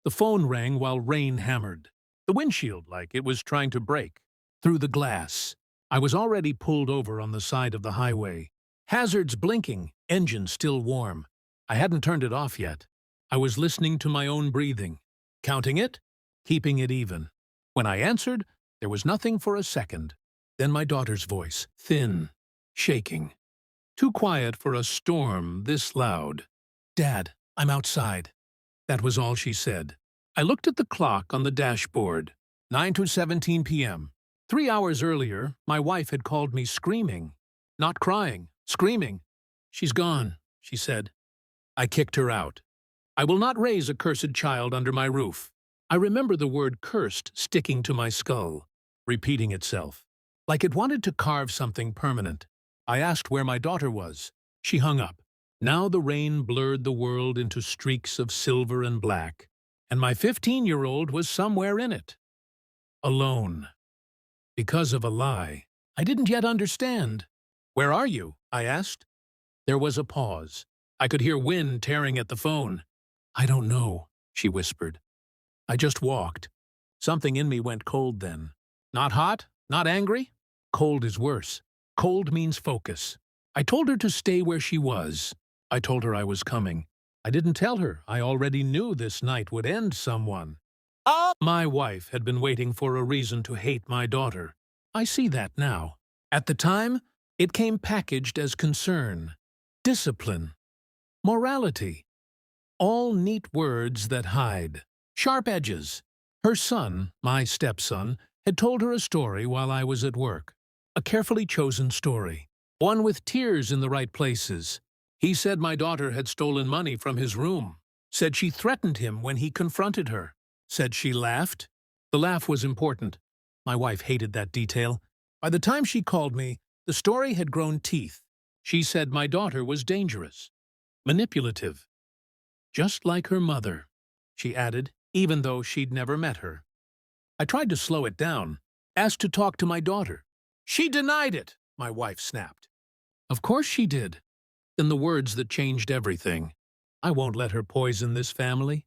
The phone rang while rain hammered. The windshield like it was trying to break. Through the glass. I was already pulled over on the side of the highway. Hazards blinking, engine still warm. I hadn't turned it off yet. I was listening to my own breathing. Counting it, keeping it even. When I answered, there was nothing for a second. Then my daughter's voice, thin, shaking. Too quiet for a storm this loud. "Dad, I'm outside." That was all she said. I looked at the clock on the dashboard. 9:17 p.m. 3 hours earlier, my wife had called me screaming. Not crying, screaming. "She's gone," she said. I kicked her out. I will not raise a cursed child under my roof. I remember the word cursed sticking to my skull, repeating itself, like it wanted to carve something permanent. I asked where my daughter was. She hung up. Now the rain blurred the world into streaks of silver and black, and my 15-year-old was somewhere in it. Alone. Because of a lie. I didn't yet understand. "Where are you?" I asked. There was a pause. I could hear wind tearing at the phone. "I don't know," she whispered. I just walked. Something in me went cold then. Not hot, not angry. Cold is worse. Cold means focus. I told her to stay where she was. I told her I was coming. I didn't tell her I already knew this night would end someone. My wife had been waiting for a reason to hate my daughter. I see that now. At the time, it came packaged as concern, discipline, morality. All neat words that hide. Sharp edges. Her son, my stepson, had told her a story while I was at work. A carefully chosen story. One with tears in the right places. He said my daughter had stolen money from his room. Said she threatened him when he confronted her. Said she laughed. The laugh was important. My wife hated that detail. By the time she called me, the story had grown teeth. She said my daughter was dangerous. Manipulative. Just like her mother, she added, even though she'd never met her. I tried to slow it down, asked to talk to my daughter. "She denied it," my wife snapped. Of course she did. Then the words that changed everything. "I won't let her poison this family."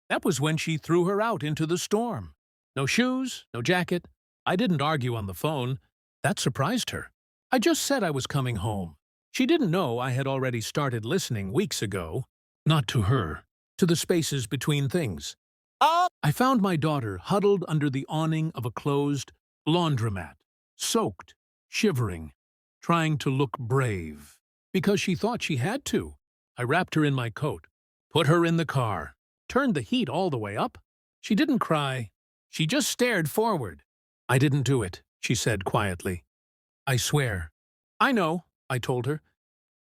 That was when she threw her out into the storm. No shoes, no jacket. I didn't argue on the phone. That surprised her. I just said I was coming home. She didn't know I had already started listening weeks ago. Not to her, to the spaces between things. I found my daughter huddled under the awning of a closed laundromat, soaked, shivering, trying to look brave. Because she thought she had to. I wrapped her in my coat, put her in the car, turned the heat all the way up. She didn't cry. She just stared forward. "I didn't do it," she said quietly. "I swear." "I know," I told her.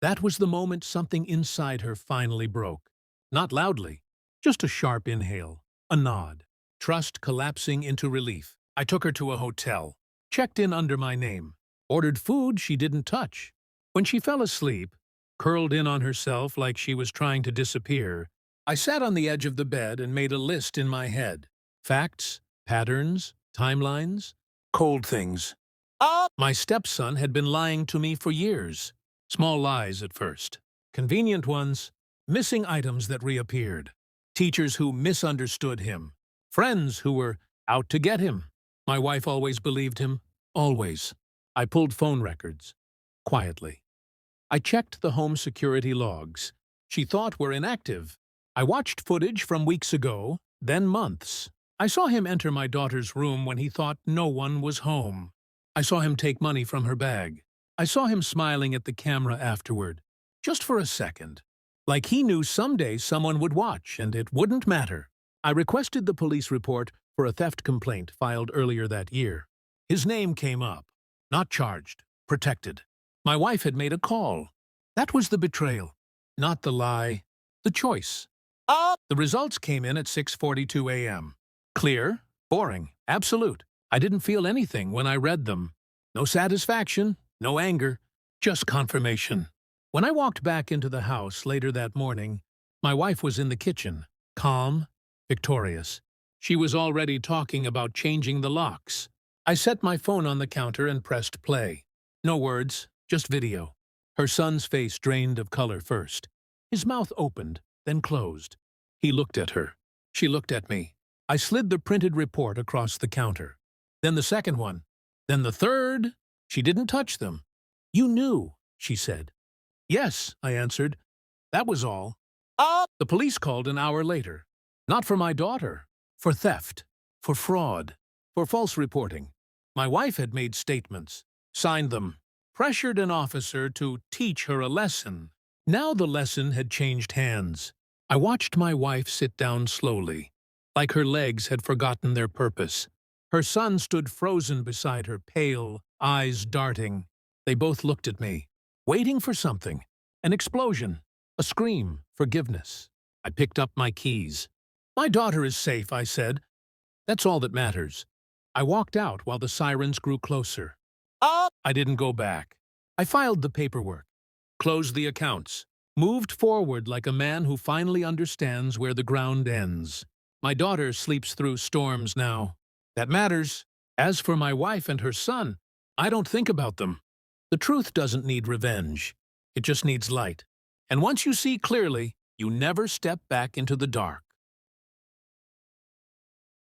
That was the moment something inside her finally broke. Not loudly, just a sharp inhale, a nod, trust collapsing into relief. I took her to a hotel, checked in under my name, ordered food she didn't touch. When she fell asleep, curled in on herself like she was trying to disappear, I sat on the edge of the bed and made a list in my head. Facts, patterns, timelines, cold things. My stepson had been lying to me for years. Small lies at first. Convenient ones. Missing items that reappeared. Teachers who misunderstood him. Friends who were out to get him. My wife always believed him. Always. I pulled phone records. Quietly. I checked the home security logs. She thought were inactive. I watched footage from weeks ago, then months. I saw him enter my daughter's room when he thought no one was home. I saw him take money from her bag. I saw him smiling at the camera afterward. Just for a second. Like he knew someday someone would watch and it wouldn't matter. I requested the police report for a theft complaint filed earlier that year. His name came up. Not charged. Protected. My wife had made a call. That was the betrayal. Not the lie. The choice. The results came in at 6:42 a.m. Clear, boring, absolute. I didn't feel anything when I read them. No satisfaction, no anger, just confirmation. When I walked back into the house later that morning, my wife was in the kitchen, calm, victorious. She was already talking about changing the locks. I set my phone on the counter and pressed play. No words, just video. Her son's face drained of color first. His mouth opened, then closed. He looked at her. She looked at me. I slid the printed report across the counter. Then the second one. Then the third. She didn't touch them. You knew, she said. Yes, I answered. That was all. The police called an hour later. Not for my daughter. For theft. For fraud. For false reporting. My wife had made statements. Signed them. Pressured an officer to teach her a lesson. Now the lesson had changed hands. I watched my wife sit down slowly, like her legs had forgotten their purpose. Her son stood frozen beside her, pale, eyes darting. They both looked at me, waiting for something. An explosion, a scream, forgiveness. I picked up my keys. My daughter is safe, I said. That's all that matters. I walked out while the sirens grew closer. I didn't go back. I filed the paperwork, closed the accounts, moved forward like a man who finally understands where the ground ends. My daughter sleeps through storms now. That matters. As for my wife and her son, I don't think about them. The truth doesn't need revenge. It just needs light. And once you see clearly, you never step back into the dark.